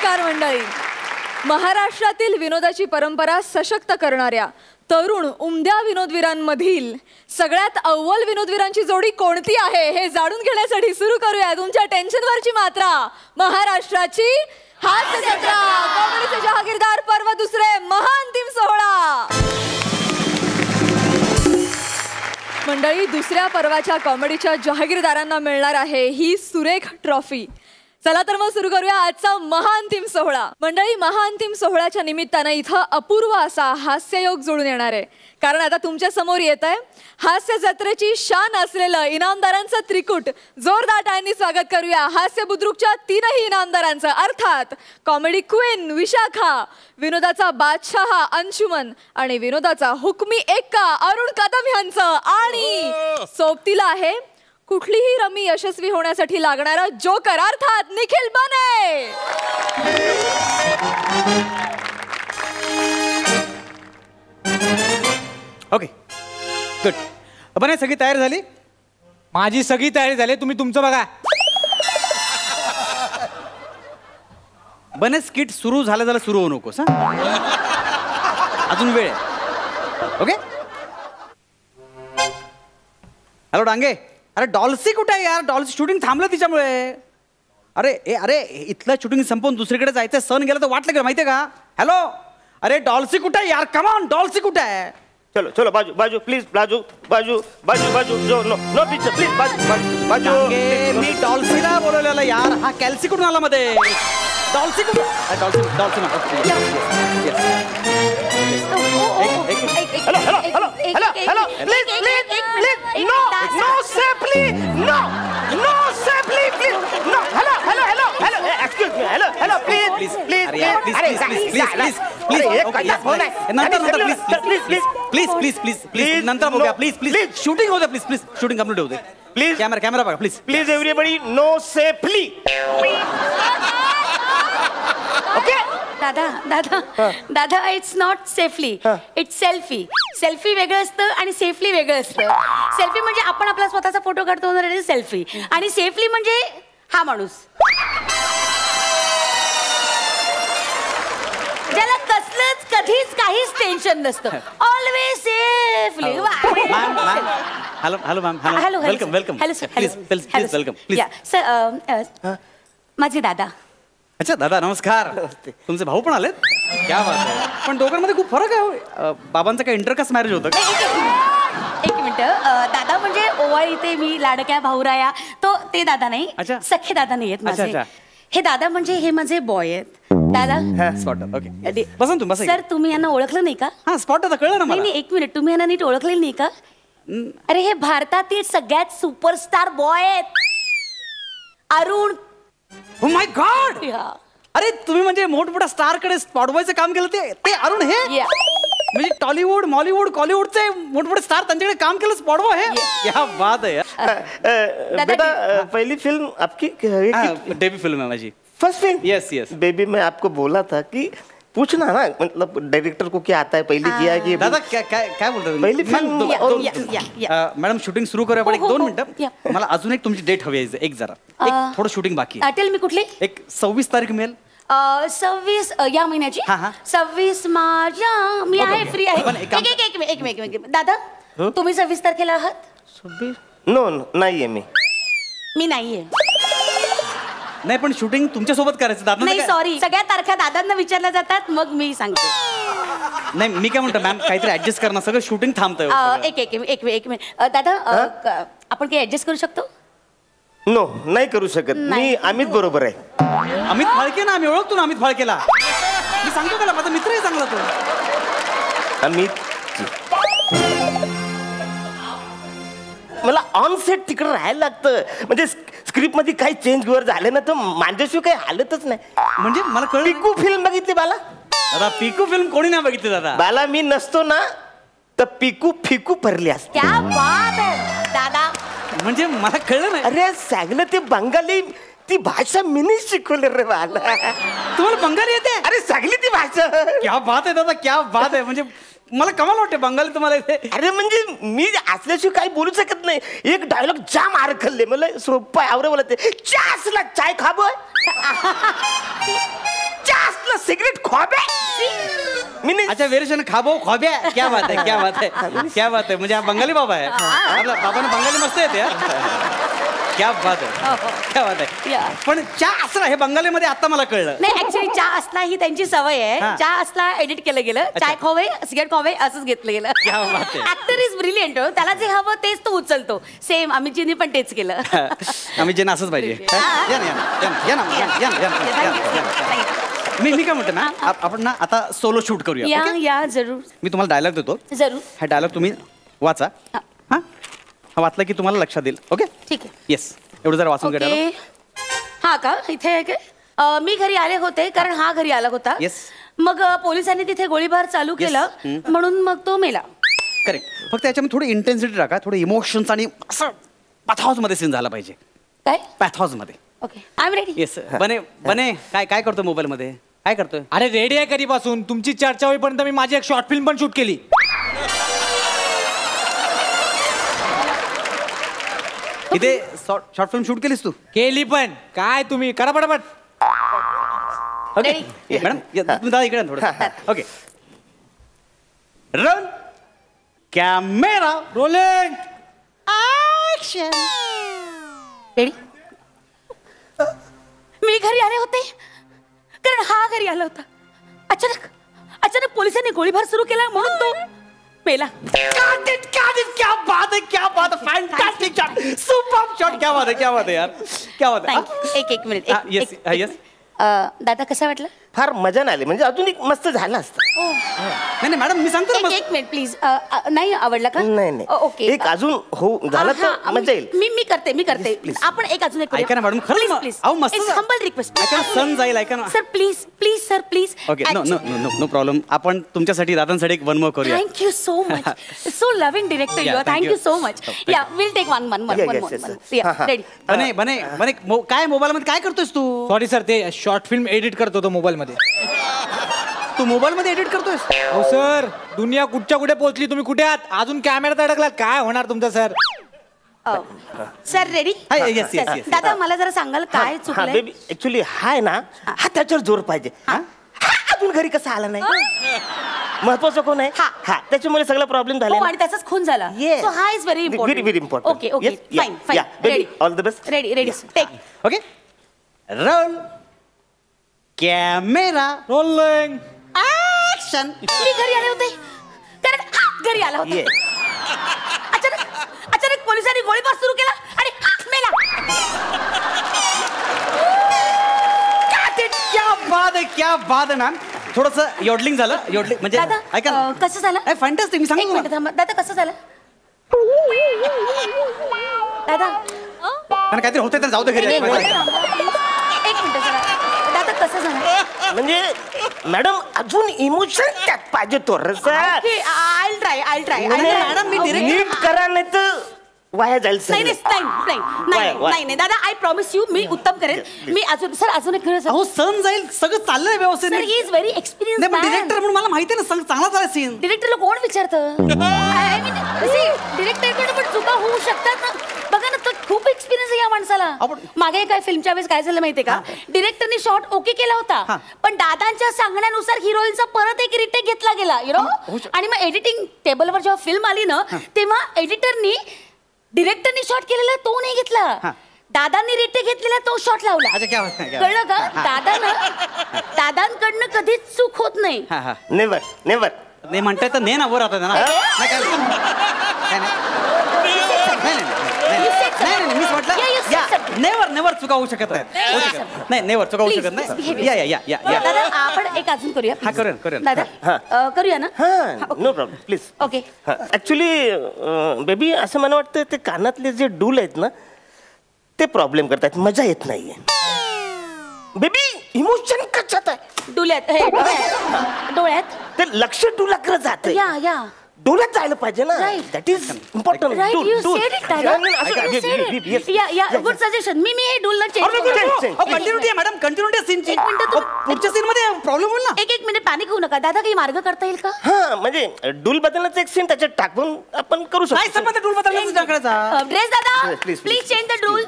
नमस्कार मंडळी. महाराष्ट्रातील विनोदाची परंपरा सशक्त करणाऱ्या तरुण उमद्या विनोदवीरांमधील सगळ्यात अव्वल विनोदवीरांची जोडी कोणती आहे हे जाणून घेण्यासाठी सुरू करूया तुमच्या टेन्शनवरची मात्रा. महाराष्ट्राची हास्य जत्रा, कॉमेडीचे जहागीरदार पर्व दुसरे, महाअंतिम सोहळा. मंडळी, दुसऱ्या पर्वाच्या कॉमेडीच्या जहागीरदारांना मिळणार आहे ही सुरेख ट्रॉफी. चला तर मग सुरू करूया आजचा महाअंतिम सोहळा. मंडळी, महाअंतिम सोहळ्याच्या निमित्तानं इथं अपूर्व असा हास्ययोग जुळून येणार आहे. कारण आता तुमच्या समोर येत आहे हास्य जत्रेची शान असलेलं इनामदारांचं त्रिकूट. जोरदार टाळ्यांनी स्वागत करूया हास्य बुद्रुकच्या तीनही इनामदारांचं, अर्थात कॉमेडी क्वीन विशाखा, विनोदाचा बादशाह अंशुमन आणि विनोदाचा हुकमी एक्का अरुण कदम यांचं. आणि सोबतीला आहे कुठलीही रमी यशस्वी होण्यासाठी लागणारा जोकर, अर्थात निखिल बने. Okay good. बने, सगळी तयारी झाली? माझी सगळी तयारी झाली, तुम्ही तुमचं बघा. बने, स्किट सुरू झालं सुरू होऊ नकोस हा, अजून वेळ आहे. ओके. हॅलो डांगे, अरे डॉल्सी कुठे आहे यार? डॉल्सी शूटिंग थांबलं तिच्यामुळे. अरे इथलं शूटिंग संपवून दुसरीकडे जायचं, सण गेला तर वाटलं गेलं माहितीये का? हॅलो, अरे डॉल्सी कुठे आहे यार? कम ऑन, डॉल्सी कुठे आहे? चलो चलो बाजू बाजू प्लीज, बाजू बाजू बाजू बाजू जो नो नो पिक्चर प्लीज, बाजू बाजू बाजू. मी डॉल्सीला बोलवलेलं यार, हा कॅल्सी कुठून आला मध्ये? डॉल्सी कुठून? डॉल्सी डॉल्सी hello hello hello hello hello please please please no no say please no no say please please no hello hello hello hello excuse me hello hello please please please please नंतर बघूया. प्लीज प्लीज शूटिंग होऊ दे, please please shooting complete होऊ दे. Please camera बघा please please everybody no say please. Okay दादा दादा दादा, it's not safely, it's selfie. Selfie वेगळं असतं आणि सेफली वेगळं असतं. सेल्फी म्हणजे आपण आपला स्वतःचा फोटो काढतो, सेल्फी. आणि सेफली म्हणजे हा माणूस ज्याला कसलंच कधीच काहीच टेन्शन नसतं. Always safely. Hello hello ma'am, hello welcome welcome. Hello sir, please please please welcome please. Sir, माझे दादा. अच्छा दादा, नमस्कार. तुमचे भाऊ पण आलेत? क्या बात आहे. पण दोघांमध्ये खूप फरक आहे. बाबांचं काय इंटरकास्ट मॅरेज होतं का? एक मिनिट. दादा म्हणजे ओवाळी ते मी लाडक्या भाऊराया, तो ते दादा नाही. अच्छा. सख्खे दादा नाही आहेत माझे. हे दादा म्हणजे हे माझे बॉय आहेत. दादा स्पॉट. ओके, बसा तुम्ही, बसा. सर, तुम्ही यांना ओळखलं नाही का? हा, स्पॉट आता कळलं ना मला. नाही, एक मिनिट, तुम्ही यांना नीट ओळखलेलं नाही का? अरे, हे भारतातील सगळ्यात सुपरस्टार बॉय आहेत, अरुण. Oh my God. अरे, तुम्ही म्हणजे मोठमोठ्या स्टार कडे स्पॉट बॉयचं काम केलं ते अरुण हे? म्हणजे टॉलीवूड, मॉलीवूड, कॉलीवूडचे मोठमोठे स्टार त्यांच्याकडे काम केलं स्पॉट बॉय हे? क्या बात है. बेटा, पहली फिल्म आपकी? डेब्यू फिल्म है माझी. First film? Yes yes baby, मैं आपको बोला था कि पूछना ना, मतलब डायरेक्टर को क्या आता है, पहली किया कि दादा काय बोलतात? पहिली फिल्म. मॅडम, शूटिंग सुरू करूया, पण एक 2 मिनिटं. मला अजून एक तुमची डेट हवी आहे, एक जरा, एक थोडं शूटिंग बाकी. टेल मी कुठली? एक 26 तारीख मिळेल? 26 या महिन्याची. 26 मार्च. मी आहे, फ्री आहे. एक दादा, तुम्ही 26 तारखेला आहात? 26? नो नाहीये मी नाहीये. नाही, पण शूटिंग तुमच्या सोबत करायचं दादा. नाही, सॉरी, सगळ्या तारखा दादांना विचारल्या जातात, मग मी सांगते. नाही, मी काय म्हणतो मॅम, काहीतरी ऍडजस्ट करणं, सगळं शूटिंग थांबतंय. एक मिनिट दादा, आपण काही ऍडजस्ट करू शकतो? नो, नाही करू शकत. मी अमित बरोबर आहे. अमित फाळके ना, आम्ही ओळखतो ना अमित फाळकेला. मी सांगतो त्याला, माझा मित्र आहे चांगला तो. अमित, मला ऑन सेट तिकडे राहायला लागतं. म्हणजे स्क्रिप्ट मध्ये काही चेंज वर झाले ना तर माझ्याशिवाय काही हालतच नाही. म्हणजे मला कळलं. पिकू फिल्म बघितली बाला? दादा, पिकू फिल्म कोणी नाही बघितली दादा. बाला, मी नसतो ना तर पिकू फिकू भरली असते. क्या बात आहे दादा. म्हणजे मला कळलं नाही. अरे, सांगलं ते बंगाली, ती भाषा मीनी शिकवली रे बाला. तुम्हाला बंगाली येते? अरे, सांगली ती भाषा. क्या बात आहे दादा, क्या बात आहे. म्हणजे मला कमाल वाटते बंगाली तुम्हाला इथे. अरे, म्हणजे मी असल्याशिवाय काही बोलू शकत नाही. एक डायलॉग जाम आरखलले, मला सोपं आवरे बोलते. चासला चाय खाबोय. मी नाही अच्छा व्हेरिएशन खाबो खॉब्या क्या बात आहे क्या बात आहे क्या बात आहे म्हणजे हा बंगाली बाबा आहे आपल्या बाबांना बंगाली मस्त येते यार क्या बात आहे क्या बात आहे Yeah. पण चहा असं हे बंगालीमध्ये आता मला कळलं नाही ऍक्च्युली चहा असला ही त्यांची सवय आहे हा. चहा असला एडिट केलं गेलं चाय खावे सिगरेट खावे असंच घेतलं गेलं क्या बात आहे. ऍक्टर इज ब्रिलियंट त्याला जे हवं तेच तो उचलतो सेम अमितजींनी पण तेच केलं आम्ही जे असंच पाहिजे या ना, या ना, या ना, या ना, या ना, या ना, या ना, या ना, या ना. मी काय म्हणतो ना आपण ना आता सोलो शूट करूया या okay? या जरूर मी तुम्हाला डायलॉग देतो जरूर हा डायलॉग तुम्ही वाचा हा. हा वाचला की तुम्हाला लक्षात येईल ओके ठीक आहे येस एवढं जरा वाचून ओके काढा हा का इथे आहे काय मी घरी आले होते कारण हा घरी आला होता Yes. मग पोलिसांनी तिथे गोळीबार चालू केला म्हणून मग तो मेला करेक्ट फक्त त्याच्यामध्ये थोडी इंटेन्सिटी टाका थोडे इमोशन्स आणि असं पॅथॉज मध्ये सीन झाला पाहिजे काय पॅथॉज मध्ये okay I am ready yes बने बने काय काय करतो मोबाईल मध्ये काय करतोय अरे रेडी आहे कधीपासून तुमची चर्चा होईपर्यंत मी माझी एक शॉर्ट फिल्म पण शूट केली इथे शॉर्ट फिल्म शूट केलीस तू केली पण काय तुम्ही करा पटापट ओके Ready? मॅडम तुम्ही दादा इकडे थोडं okay run camera rolling ready मी घरी आले होते कारण हा घरी आला होता अचानक अचानक पोलिसांनी गोळीबार सुरू केला म्हणून तो मेला क्या बात है क्या बात है फैंटास्टिक शॉट सुपर शॉट क्या बात है यार क्या बात है थँक्यू एक मिनिट येस येस दादा कसा वाटलं फार मजा नाही आली म्हणजे अजून एक मस्त झालं असतं नाही मॅडम मी सांगतो ना एक मिनिट प्लीज नाही आवडला का नाही नाही ओके एक अजून हो झालं तर मजा येईल मी करते Please, please. आपण एक अजून एक ऐका ना मॅडम खरंच मग. प्लीज अहो, मस्त झालं. हंबल रिक्वेस्ट ऐका ना, सण जाईल, ऐका ना. Sir please please sir please okay no no no no problem आपण तुमच्यासाठी दादांसाठी एक वन मोर करूया thank you so much so loving director you Yeah, R thank thank you you. So much या will take one Yes, yes, yes. Ready बने बने बने काय mobile मध्ये काय करतोयस तू सॉरी सर ते शॉर्ट फिल्म एडिट करतो तो मोबाईल मध्ये तू मोबाईल मध्ये एडिट करतोयस हो सर दुनिया कुठच्या कुठे पोहोचली तुम्ही कुठे आहात अजून कॅमेऱ्यात अडकलात काय होणार तुमचं sir sir ready Hi, yes, yes, yes. दादा मला जरा सांगाल काय हा चुकलंय बेबी ऍक्च्युली हा आहे ना हा त्याच्यावर जोर पाहिजे हा अजून घरी कसा आला नाही महत्वाचं कोण आहे हा. हा त्याच्यामुळे सगळा प्रॉब्लेम झाला हो आणि त्याचाच खून झाला Yes. सो हा is very important Very, very important. Okay okay Yes, yeah, fine fine yeah. Baby, ready all the best. Ready ready take okay roll camera rolling action मी घरी आले होते कारण हा घरी आला होता ये अचानक पोलिसांनी गोळीबार सुरू केला आणि हा मेला क्या बात आहे मॅम थोडस योडलिंग झालं योडलिंग म्हणजे दादा ऐका ना कसं झालं फॅन्टास्टिक मी एक सांगतो मिनिट थांबा दादा कसं झालं दादा कारण काहीतरी होतंय तर जाऊ दे घरी एक मिनिट जरा दादा कसं झालं म्हणजे मॅडम अजून इमोशन त्यात पाहिजे थोडस I try madam, me direct- नीट करा नाही तर वाया जाईल नाही सगळं. नाही दादा आय प्रॉमिस यू मी उत्तम करेन मी अजून एक अहो सण जाईल सगळं चाललंय व्यवस्थित सर ही इज व्हेरी नाही एक्सपिरियन्स पण डिरेक्टर म्हणून मला माहिती आहे ना चांगला चालेल सीन डिरेक्टरला कोण विचारतं डिरेक्टरकडे पण चुका होऊ शकतात ना बघा ना तो खूप एक्सपिरियन्स आहे या माणसाला आपण- मागे काय फिल्मच्या वेळेस काय झालं माहितीये का डिरेक्टरने शॉट ओके केला हा. होता पण दादांच्या सांगण्यानुसार हिरोईनचा परत एक रिटेक घेतला गेला यु नो होऊ शकतं. आणि मग एडिटिंग टेबलवर जेव्हा फिल्म आली ना तेव्हा एडिटरनी डिरेक्टरनी शॉट केलेला तो नाही घेतला दादांनी रिटेक घेतलेला तो शॉट लावला अच्छा, क्या बात है, क्या कळलं का दादांकडनं कधीच चूक होत नाही हा हा नेवर नेवर नाही म्हणताय तर ने ना वर आता ना नाही काय नाही मीच Yeah, you said म्हटलं something. नेवर नेवर चुका होऊ शकत नाही नेवर चुका होऊ Please, शकत please behave नाही या या या या दादा आपण एक अजून करूया हा, please. करूया. दादा करूया ना हा no problem please okay actually baby असं मला वाटतं ते कानातले जे डूल आहेत ना ते प्रॉब्लेम करतात मजा येत नाहीये बेबी इमोशन कशात आहे डोळ्यात डोळ्यात ते लक्ष डुलाकडे जात या डोळ्यात जायला पाहिजे ना Right. That is important right you said it दादा या गुड सजेशन मी हे डुलला चेंज कंटिन्युटी आहे मॅडम कंटिन्युटी आहे सीनची एक मिनिटं तुम्ही- पुढच्या सीन मध्ये प्रॉब्लेम होईल ना एक मिनिट पॅनिक होऊ नका दादा काही मार्ग करता येईल का हा म्हणजे डूल बदलण्याचं एक सीन त्याच्यात टाकून आपण करू काय शकतो संबंध टूल बदलण्याचा टाकायचा ड्रेस दादा Please, please, please please. Change the डूल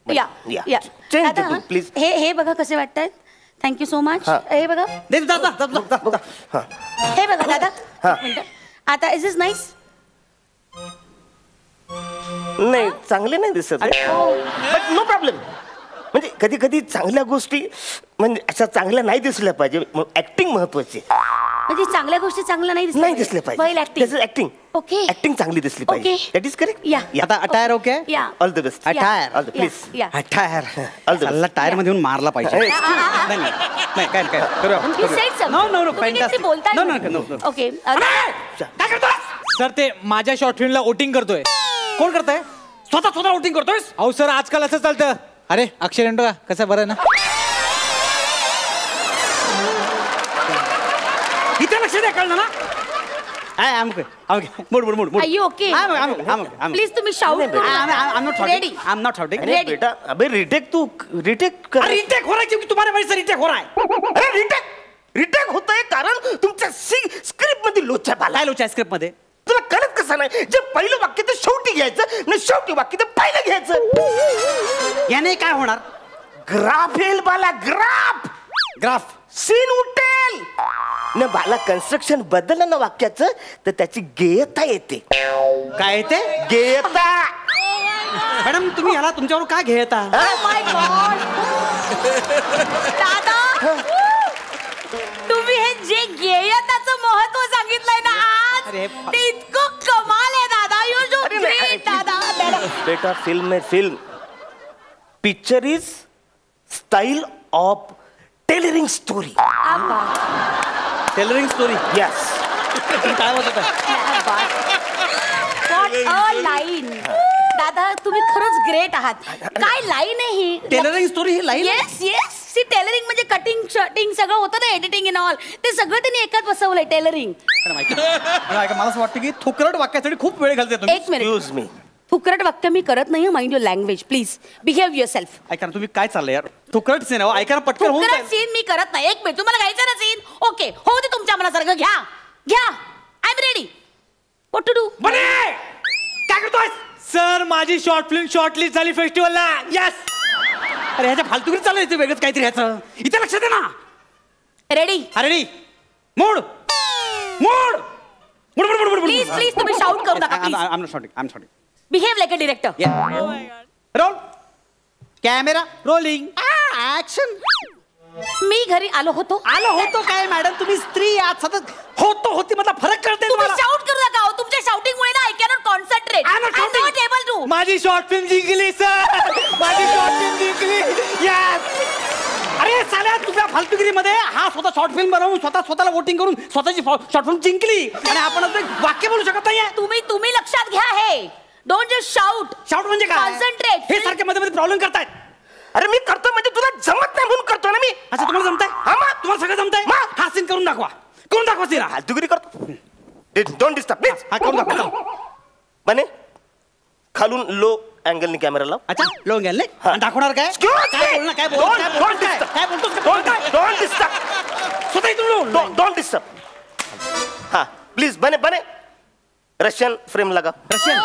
या Yeah. या Change the दादा, rule, please. हे बघा कसे वाटतायत थँक्यू सो मच. हे बघा, दे, जा, जा, जा, जा, जा. हे बघा दादा, एक मिनिटं. आता इज इज नाईस? नाही चांगले नाही दिसत बट नो प्रॉब्लेम. म्हणजे कधी कधी चांगल्या गोष्टी म्हणजे अशा चांगल्या नाही दिसल्या पाहिजे. ऍक्टिंग महत्वाची म्हणजे चांगल्या गोष्टी चांगल्या नाही नाही दिसल्या पाहिजे. ऍक्टिंग. Acting okay. ऍक्टिंग चांगली दिसली पाहिजे. Okay. That is correct. या आता अटायर ओके. या all the best. Attire all the please. या अटायर All the best. चालला टायर मध्ये येऊन मारला पाहिजे. Hey. नाही नाही नाही, काय काय करूया आपण, You करूया. said something. No, no, no, तुम्ही नीट ते fantastic. बोलताय. No, no, no, no. Okay. काय करतोस? सर ते माझ्या शॉर्ट फिल्मला वोटिंग करतोय. कोण करताय? स्वतः वोटिंग करतोयस? अहो सर आजकाल असं चालतं. अरे अक्षय रेंडो का कसं बरं ना. इथे लक्ष द्या, कळलं ना. Mood mood mood mood. Are you okay? Please तुम्ही शाऊट करू नका. Ready. I'm not shouting. Ready. बेटा अबे रिटेक तू रिटेक कर. अरे रिटेक हो रहा है क्योंकि तुम्हारे वजह से रिटेक हो रहा है. अरे रिटेक होतंय कारण तुमच्या स्क्रिप्ट मध्ये लोचा पाला. काय लोचा स्क्रिप्ट मध्ये? तुला कळत कसं नाही? जे पहिलं वाक्य ते शेवटी घ्यायचं ना, शेवटी वाक्य ते पहिलं घ्यायचं. याने काय होणार? ग्राफ येईल बाला, ग्राफ. ग्राफ सीन उठेल न बाला. कन्स्ट्रक्शन बदललं ना वाक्याचं तर त्याची गेयता येते. काय ते? गेयता. मॅडम तुम्ही ह्याला तुमच्यावर का घेता? Oh my God. दादा, तुम्ही हे जे गेयताचं महत्व सांगितलंय ना आज, अरे, ते इतकं कमाल आहे दादा. यू सो ग्रेट दादा. बेटा फिल्म है film. Picture is style of tailoring story. Tailoring story. Yes. काय होत What a line. दादा तुम्ही खरंच ग्रेट आहात. काय लाईन आहे ही? टेलरिंग स्टोरी ही line? Yes yes. See tailoring म्हणजे कटिंग शर्टिंग सगळं होतं ना, एडिटिंग इन ऑल. ते सगळं त्यांनी एकात बसवलंय टेलरिंग. मला असं वाटतं की थोकरट वाक्यासाठी खूप वेळ घालते तुम्ही. एक मिनिट. Excuse me. फुकरट वाक्य मी करत नाही. Mind your language please. Behave your self. ऐका ना तुम्ही काय चाललंय यार. थोकरट सीन आहे, ऐका ना पटकन होऊन फुकरट जाईल. सीन मी करत नाही. एक मिनिट. तुम्हाला घ्यायचं ना सीन? ओके हो ते तुमच्या मनासारखं घ्या. घ्या. I am ready. What to do? बने! काय करतोय? सर माझी शॉर्ट फिल्म शॉर्टलिस्ट झाली फेस्टिवलला. यस. अरे ह्याच्या फालतुगिरी चालू आहे, वेगळंच काहीतरी ह्याचं. इथे लक्ष दे ना. रेडी. अरे mood mood mood mood mood. Please please तुम्ही शाऊट करू नका please. I'm not shouting. I'm shouting. Behave like a director. Roll camera rolling. Action. मी घरी आलो होतो. आलो होतो काय मॅडम? तुम्ही स्त्री आहात, सतत होतो होती मधला फरक कळते तुम्ही तुम्हाला? शाऊट करू नका. तुमच्या शाउटिंग मुळे ना I cannot concentrate. I'm not shouting. Not able to. माझी शॉर्ट फिल्म जिंकली सर. माझी शॉर्ट फिल्म जिंकली. यस. अरे साल्या तुझ्या फालतुगिरीमध्ये हा स्वतः शॉर्ट फिल्म बनवून स्वतःला वोटिंग करून स्वतःची शॉर्ट फिल्म जिंकली आणि आपण आता वाक्य बोलू शकत नाहीये. तुम्ही लक्षात घ्या हे. Don't just shout. शाउट म्हणजे काय? कॉन्सन्ट्रेट. हे सारखे मध्ये मध्ये प्रॉब्लेम करतायत. अरे मी करतो म्हणजे तुला जमत नाही म्हणून करतो ना मी. असं तुम्हाला जमतंय? हा मग. तुम्हाला सगळं जमतंय? मग. हा सीन करून दाखवा. करून दाखवा सीन. फालतुगिरी करतो. Don't disturb please. हा करून दाखवा. चला. बने खालून लो अँगलनी कॅमेरा लाव. अच्छा लोक गेले दाखवणार काय? काय बोलणार? काय बोलतोस? काय बोलतोस? Don't disturb. स्वतः इथून डोंट डिस्टर्ब. हाँ प्लीज बने बने. रशियन फ्रेम लगा. रशियन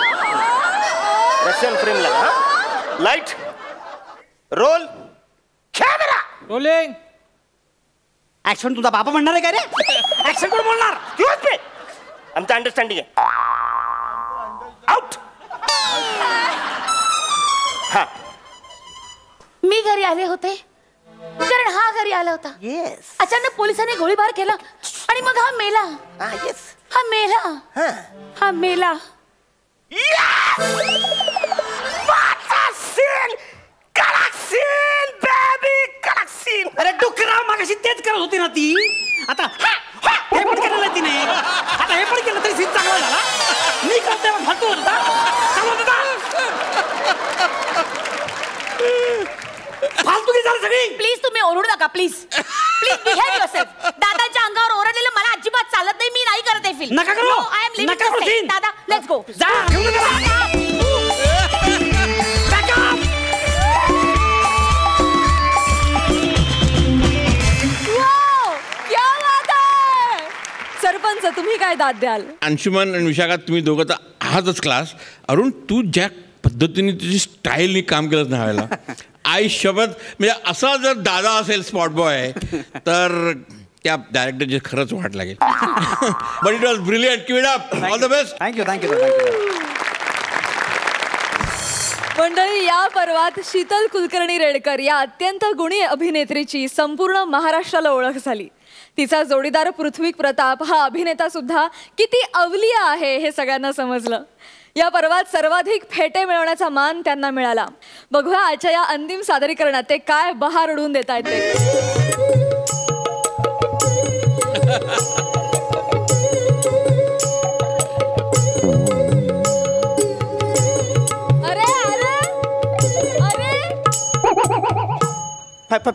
फ्रेम लगा. हाँ light role camera. Rolling. Action तुझा बाबा म्हणणार आहे काय रे? ऍक्शन कोण बोलणार? क्यूज पे आमचं अंडरस्टँडिंग आहे. आउट. हा मी घरी आले होते कारण हा घरी आला होता. येस. अचानक पोलिसांनी गोळीबार केला आणि मग हा मेला. हा येस. हा मेला. हा हा मेला. अरे डुकराव मागाशी तेच करत होती ना ती. आता हे पण केलेलं आहे तिने. आता हे पण केलं तरी सीन चांगला झाला. मी करते मग फालतू होता. चांगला होता. फालतू की झाली सगळी. प्लीज तुम्ही ओरडू नका प्लीज. Please behave yourself. दादाच्या अंगावर ओरडलेलं मला अजिबात चालत नाही. मी नाही करत आहे फिल्म. नका करू. आय एम लिव्हिंग नका करू दिस. सीन. दादा लेट्स गो. जा घेऊन ये त्याला. Back up. Wow! क्या बात आहे. सरपंच तुम्ही काय दाद द्याल? अंशुमन आणि विशाखा तुम्ही दोघं तर आहातच क्लास. अरुण तू ज्या पद्धतीने तुझी स्टाईलनी काम केलं ना व्हायला आयुष्यभर म्हणजे असा जर दादा असेल स्पॉट बॉय तर त्या डायरेक्टरची खरंच वाट लागेल. But it was brilliant. Keep it up. All the best. Thank you thank you. मंडळी, या पर्वात शीतल कुलकर्णी रेडकर या अत्यंत गुणी अभिनेत्रीची संपूर्ण महाराष्ट्राला ओळख झाली. तिचा जोडीदार पृथ्वी प्रताप हा अभिनेता सुद्धा किती अवलिया आहे हे सगळ्यांना समजलं. या पर्वात सर्वाधिक फेटे मिळवण्याचा मान त्यांना मिळाला. बघूया आजच्या या अंतिम सादरीकरणात ते काय बहार उडवून देत आहेत ते.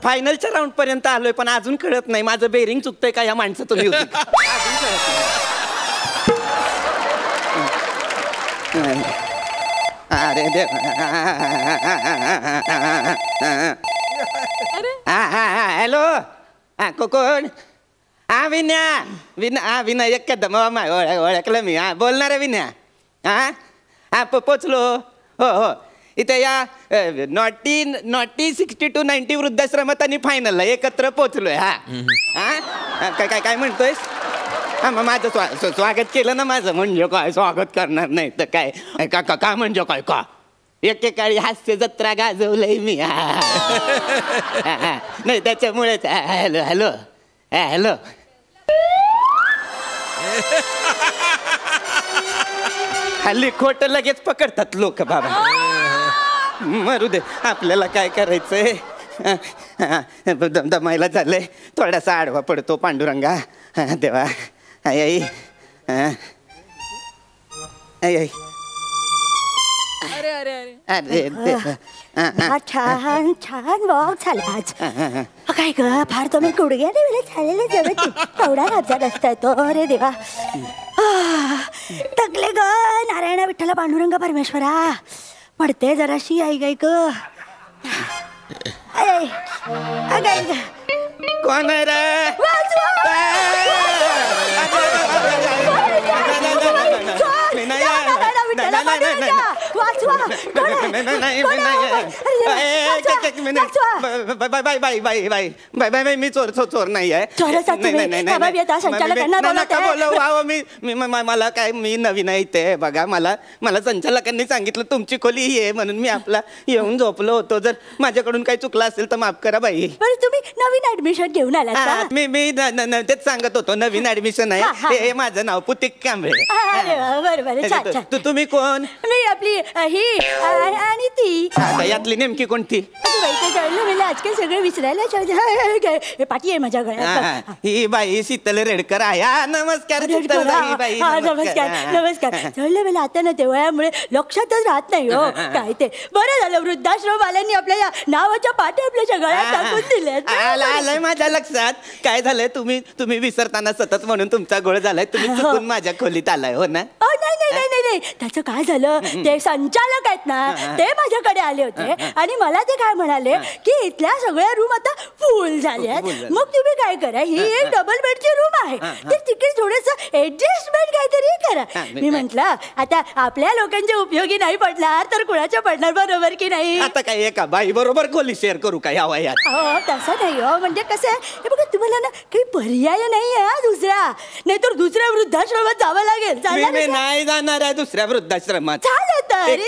फायनलच्या राऊंड पर्यंत आलोय पण अजून कळत नाही माझं बेरिंग चुकतंय का या माणसाचं म्युझिक. अरे देव. हॅलो. कोण? हा विन्या. विनायक कदम ओळखलं मी. हा बोलणार आहे विन्या. हा पोचलो. हो इथे या नॉटी 60 to 90 वृद्धाश्रमात आणि फायनलला एकत्र पोचलोय. काय म्हणतोयस? हा मग माझं स्वागत केलं ना माझं. म्हणजे काय स्वागत करणार नाही तर काय का म्हणजे काय का एकेकाळी हास्य जत्रा गाजवलंय मी. नाही त्याच्यामुळेच. हॅलो. हल्ली खोट लगेच पकडतात लोक बाबा. मरू दे आपल्याला काय करायचंय. दमायला झालंय. थोडासा आडवा पडतो पांडुरंगा. देवा. आई अरे अरे अरे छान छान वॉक झाला आज. काय ग फार तुम्ही गुडघ्याने वेळेस झालेले जवळ तेवढा राज्यात असताय तो. अरे देवा टकले ग. नारायण विठ्ठल पांडुरंग परमेश्वरा. पडते जराशी. आई गाय ग. कोण आहे रे? मी चोर नाही आहे. मला काय मी नवीन आहे ते बघा. मला संचालकांनी सांगितलं तुमची खोली आहे म्हणून मी आपला येऊन झोपलो होतो. जर माझ्याकडून काही चुकलं असेल तर माफ करा बाई. तुम्ही नवीन ऍडमिशन घेऊन आला? मी तेच सांगत होतो नवीन ऍडमिशन आहे. हे माझं नाव पुतिक कांबळे. बरोबर. तुम्ही कोण? मी आपली ही आणि ती. यातली नेमकी कोणती? आजकाल सगळे विसरायला पाठी आहे माझ्या गळ्यात. ही बाई शीतल रेडकर आहे. नमस्कार. नमस्कार. चढलं मला आता ना तेवढ्यामुळे लक्षातच राहत नाही हो काय ते. बरं झालं वृद्धाश्रमवाल्यांनी आपल्या नावाच्या पाठी आपल्या गळ्यात टाकून दिल्या. आलंय माझ्या लक्षात. काय झालंय तुम्ही विसरताना सतत म्हणून तुमचा गोळ झालाय. तुम्ही चुकून माझ्या खोलीत आलाय हो ना? नाही. त्याचं काय झालं ते संचालक आहेत ना ते माझ्याकडे आले होते आणि मला ते काय म्हणाले की इथल्या सगळ्या रूम आता फुल झाल्यात. मग तुम्ही काय करा ही एक डबल बेडची रूम आहे तर तिकडे थोडस ऍडजस्टमेंट काहीतरी करा. मी म्हंटल आता आपल्या लोकांच्या उपयोगी नाही पडणार तर कुणाच्या पडणार. बरोबर की नाही? आता काय एका बाई बरोबर खोली शेअर करू का या वयात? हो तसं नाही हो. म्हणजे कसं आहे बघा तुम्हाला ना काही पर्याय नाही आहे दुसरा. नाही तर दुसऱ्या वृद्धाश्रमात जावं लागेल. नाही जाणार आहे दुसऱ्या वृद्धाश्रमात.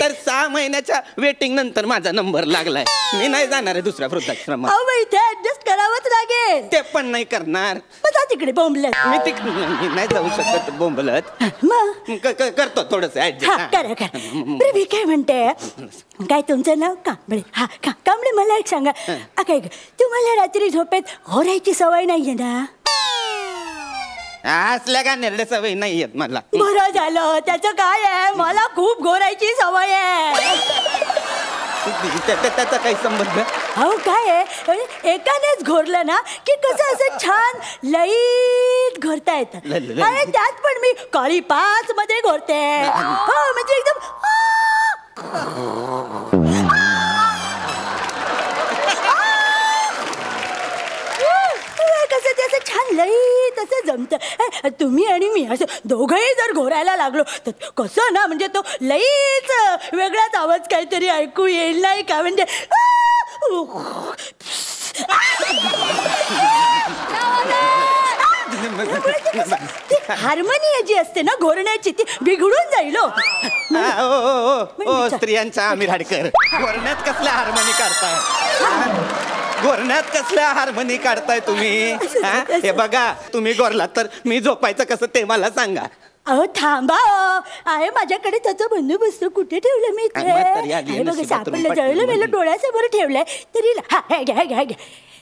तर 6 महिन्याच्या वेटिंग नंतर माझा नंबर लागलाय. मी नाही जाणार आहे दुसऱ्या वृद्धाश्रमात. इथे ऍडजस्ट करावंच लागेल. ते पण नाही करणार. तिकडे बोंबलत. मी तिकडे नाही जाऊ शकत बोंबलत. मग करतो थोडस ऍडजस्ट. करा. मी काय म्हणते काय तुमचं नाव कांबळे. कांबळे मला एक सांगा काय तुम्हाला रात्री झोपेत घोरायची सवय नाहीये ना? असल्या का निर्णय सवय नाही येत मला. बरं झालं. त्याचं काय आहे मला खूप घोरायची सवय आहे. त्याचा काही संबंध? हो काय आहे एकानेच घोरलं ना की कसं असं छान लईट घोरता येतं. आणि त्यात पण मी काळी 5 मध्ये घोरते. हो म्हणजे एकदम कसं ते असं छान लई तसं जमतं. तुम्ही आणि मी असं दोघंही जर घोरायला लागलो तर कसं ना म्हणजे तो लईच वेगळाच आवाज काहीतरी ऐकू येईल नाही का. म्हणजे हार्मोनिया जी असते ना घोरण्याची ती बिघडून जाईल हो. ओ स्त्रियांचा आमिर हाडकर, घोरण्यात कसल्या हार्मोनी काढताय? घोरण्यात कसल्या हार्मोनी काढताय तुम्ही? हे बघा, तुम्ही गोरलात तर मी झोपायचं कसं ते मला सांगा. अहो थांबा, आहे माझ्याकडे त्याचं बंदोबस्त. कुठे ठेवलं मी मग तरी आली ते? बघा नशिबात सापडलं, तुम्ही जळलं पटकन मेलं, डोळ्यासमोर ठेवलंय तरी. हा हे घ्या घ्या घ्या.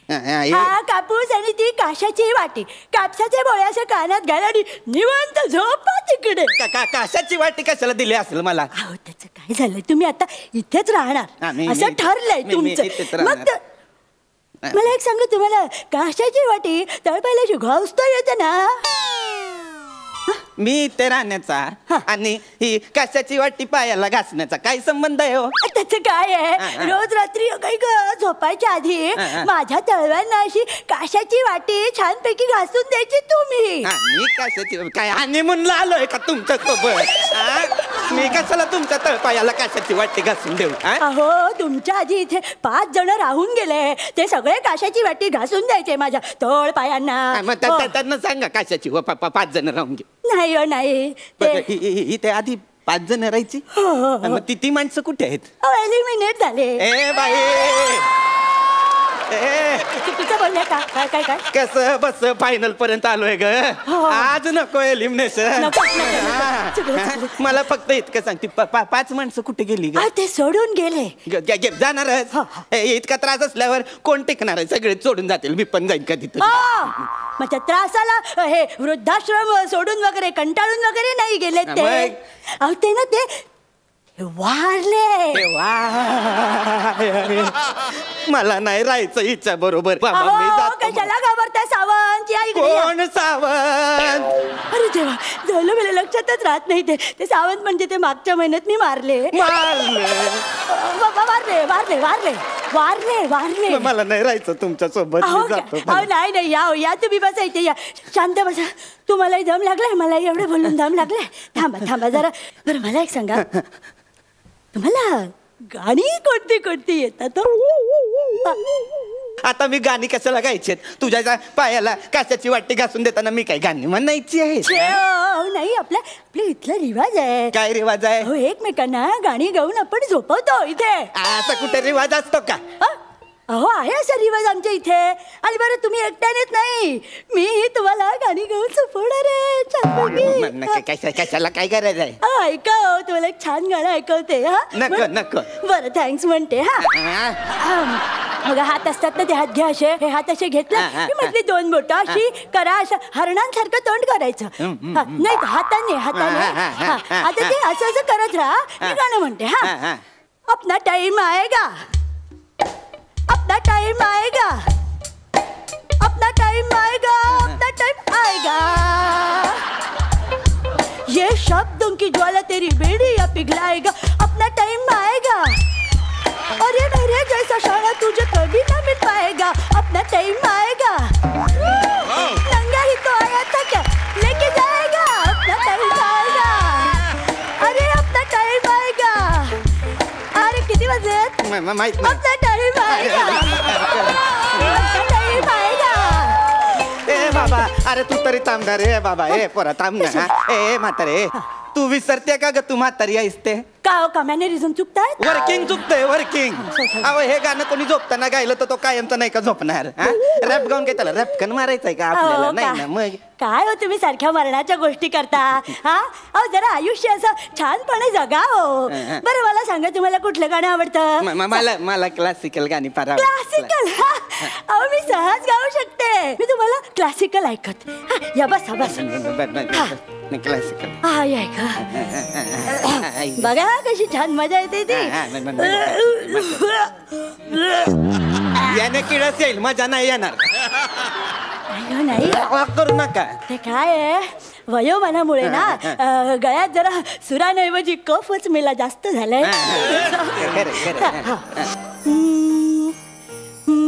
हा कापूस आणि ती काशाची वाटी, कापसाच्या बोळ्याच्या कानात घाला आणि निवांत झोपा तिकडे. काशाची वाटी कशाला दिली असेल मला? अहो त्याचं काय झालं, तुम्ही आता इथेच राहणार असं ठरलंय तुमचं. मग मला एक सांगा, तुम्हाला काशाची वाटी तळपायला घासता येते ना? मी ते राहण्याचा आणि ही कशाची वाटी पायाला घासण्याचा काय संबंध आहे हो? त्याचं काय आहे, रोज रात्री काही झोपायच्या आधी माझ्या तळव्यांना अशी काशाची वाटी छानपैकी घासून द्यायची तुम्ही. मी कशाची काय आणि म्हणून आलोय का तुमच्या सोबत? मी कशाला तुमच्या तळपायाला कशाची वाटी घासून देऊ? अहो तुमच्या आधी इथे 5 जण राहून गेले, ते सगळे काशाची वाटी घासून द्यायचे माझ्या तळ पायांना. त्यांना सांगा कशाची 5 जण राहून घे. नाही हो नाही, इथे आधी 5 जण राहायची. मग ती माणसं कुठे आहेत? एलिमिनेट झाले. ए बाई, चुकीचं बोलले का? काय काय काय कसं बस फायनल पर्यंत आलोय ग. आज नको एलिमिनेशन. मला फक्त इतकं सांगते, 5 माणसं कुठे गेली ग? ते सोडून गेले. जाणारच. इतका त्रास असल्यावर कोण टिकणार आहे? सगळे सोडून जातील, मी पण जाईन कधी. माझ्या त्रासाला हे वृद्धाश्रम सोडून वगैरे कंटाळून वगैरे नाही गेले ते. अहो ते ना ते वारले. मला नाही राहायचं हिच्या बरोबर. कशाला घाबरताय सावंत? कोण सावंत? अरे देवा, झालं मला लक्षातच राहत नाही. ते सावंत म्हणजे ते मागच्या महिन्यात मी मारले. वारले. मला नाही राहायचं तुमच्या सोबत. नाही नाही, या तुम्ही बसायचे. या शांत बसा. तुम्हालाही दम लागलाय, मला एवढं बोलून दम लागलाय. थांबा जरा. बरं मला एक सांगा, तुम्हाला गाणी कोणती येतात? आता मी गाणी कशाला गायची? तुझ्या पायाला काशाची वाटी घासून देताना मी काय गाणी म्हणायची आहे? नाही, आपल्या इथला रिवाज आहे. काय रिवाज आहे? एकमेकांना गाणी गाऊन आपण झोपवतो इथे. असा कुठे रिवाज असतो का? अहो आहे असा रिवाज आमच्या इथे. आणि बरं तुम्ही एकट्यानेच नाही, मी तुम्हाला गाणी गाऊन झोपवणार आहे. कशाला काय करायचं आहे? ऐका, तुम्हाला एक छान गाणं ऐकवते. नको. बरं थँक्स म्हणते. मग हात असतात ना, ते हात घ्या असे. हे हात असे घेतले की मधली 2 बोटं अशी करा, असं हरणांसारखं तोंड करायचं. नाही हाताने. आता ते असं करत राहा. मी गाणं म्हणते. अपना टाइम आएगा, अपना टाइम आएगा, अपना टाइम आएगा, अपना टाइम आएगा. ये शब्दों की ज्वाला तेरी बेड़ियां पिघलाएगा. अपना टाइम आएगा, और ये मेरे जैसा शाना तुझे कभी ना मिल पाएगा. अपना टाइम आएगा. नंगा ही तो आया था क्या लेके जाएगा. अपना टाइम आएगा. अरे अपना टाइम आएगा. अरे किती वाजले? माहित नाही. अपना टाइम आएगा. अपना टाइम आएगा. ए बाबा, अरे तू तरी थांबणार रे बाबा. ए पोरा थांब ना. ए म्हातारे, तू विसरते का ग? तू म्हातारी आहेस ते का मॅनरिझम चुकताय? वर्किंग चुकतंय, वर्किंग. अहो हे गाणं कोणी झोपताना गायलं तर तो कायमचं नाही का झोपणार? रॅप गाऊन काय त्याला रॅपकन मारायचंय का आपल्याला? नाही ना. मग काय हो तुम्ही सारख्या मरणाच्या गोष्टी करता? अहो जरा आयुष्य असं छानपणे जगा हो. बरं मला सांगा, तुम्हाला कुठलं गाणं आवडतं? मला क्लासिकल गाणी फार. क्लासिकल? अहो मी सहज गाऊ शकते. मी तुम्हाला क्लासिकल ऐकत. या बस. क्लासिकल बघा कशी छान मजा येते ती. याने किळस येईल, मजा नाही येणार. नाही करू नका. ते काय आहे, वयोमानामुळे ना गळ्यात जरा सुरांऐवजी कफच मेला जास्त झालाय.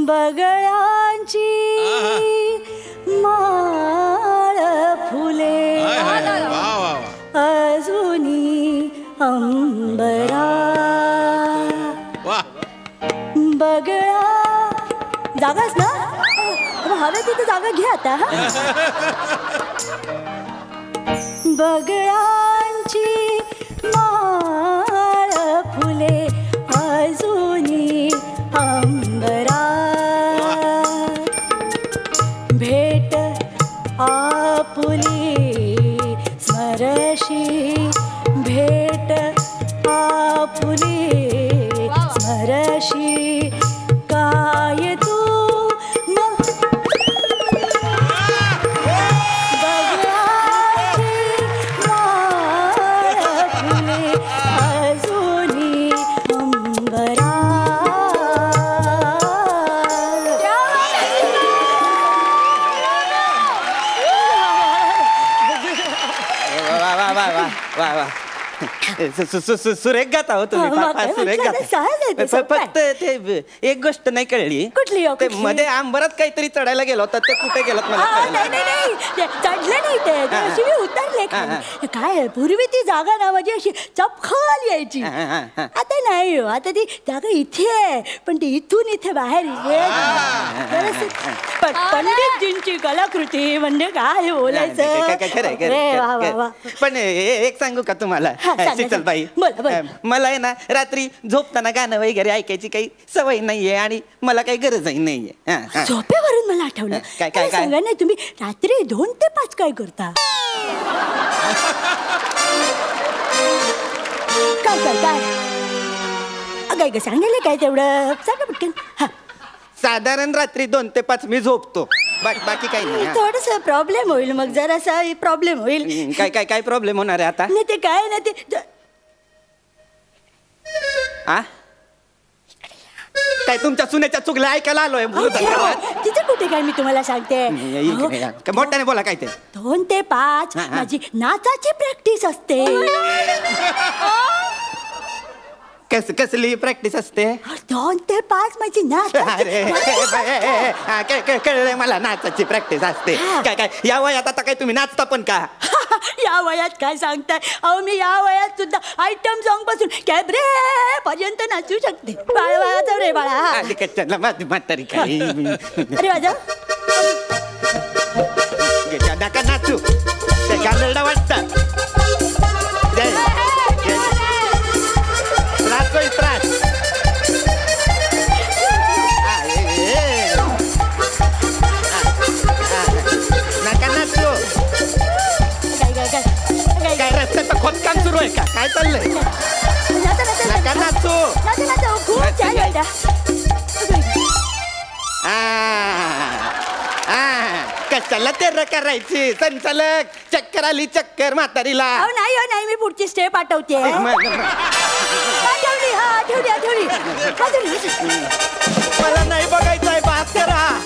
बगळ्यांची माळ फुले अजूनी अंबरा. बगळा जागाच ना हवं तिथे जागा घ्या आता हा बगळांची माळ फुले अजूनी अंबरा भेट आपुली स्मरशी भेट आपुली स्मरशी काय तू वा वा सुरेख गाता हो तुम्ही सुरेख गाता फक्त ते एक गोष्ट नाही कळली कुठली ते मध्ये आंबरात काहीतरी चढायला गेलो होता ते कुठे गेलात मला चढले नाही ते अशी मी उतरले काय पूर्वी ती जागा ना माझी अशी चपखल यायची आता नाही हो आता ती जागा इथे आहे पण ती इथून इथे बाहेर पंडितजींची कलाकृती म्हणजे काय बोलायचं पण एक सांगू का तुम्हाला शीतलबाई मला आहे ना रात्री झोपताना गाणं वगैरे ऐकायची काही सवय नाहीये आणि मला काही गरजही नाहीये झोपेवरून मला आठवलं काय काय काय सांगा नाही तुम्ही रात्री 2 ते 5 काय करता काय काय काय काय काय सांगायला काय तेवढं सांगा पटकन साधारण रात्री 2 ते 5 मी झोपतो बाकी काही नाही थोडस प्रॉब्लेम होईल मग जरासा प्रॉब्लेम होईल काय काय काय प्रॉब्लेम होणार आहे आता नाही ते काय ना ते काय तुमच्या सुनेच्या चुगल्या ऐकायला आलोय तिथे कुठे काय मी तुम्हाला सांगते मोठ्याने बोला काय ते 2 ते 5 माझी नाचाची प्रॅक्टिस असते कसली प्रॅक्टिस असते 2 ते 5 माझी नाच कळलंय मला नाचाची प्रॅक्टिस असते काय काय या वयात आता काय तुम्ही नाचता पण का या वयात काय सांगताय अहो मी या वयात सुद्धा आयटम सॉन्ग पासून कॅबरे पर्यंत नाचू शकते बाळा रे बाळा म्हातारी काय अरे माझा नका नाचू ते गांधळा वाटतं त्रास नका नाचू काय रस्त्याचं खोदकाम सुरू आहे का काय चाललंय नका नाचू कशाला ते करायची संचालक चक्कर आली चक्कर म्हातारीला नाही मी पुढची स्टेप आठवते मला नाही बघायचंय बात करा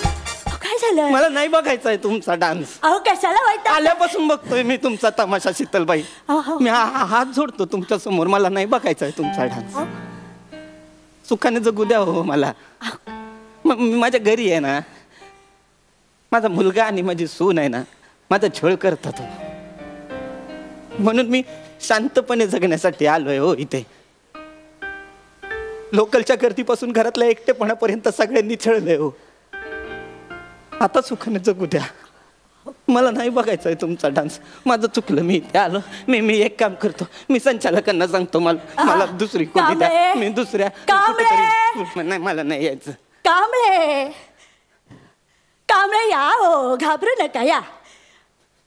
काय झालं मला नाही बघायचंय तुमचा डान्स अहो कशाला वाईट आल्यापासून बघतोय मी तुमचा तमाशा शीतलबाई मी हात जोडतो तुमच्या समोर मला नाही बघायचंय तुमचा डान्स सुखाने जगू द्या हो मला माझ्या घरी आहे ना माझा मुलगा आणि माझी सून आहे ना माझा छळ करतात म्हणून मी शांतपणे जगण्यासाठी आलोय हो इथे लोकलच्या गर्दीपासून घरातल्या एकटेपणापर्यंत सगळ्यांनी छळलंय हो आता सुखाने जगू द्या मला नाही बघायचंय तुमचा डान्स माझं चुकलं मी इथे आलो मी एक काम करतो मी संचालकांना सांगतो मला दुसरी कोणी द्या मी दुसऱ्या नाही मला नाही यायचं कांबळे या हो घाबरू नका या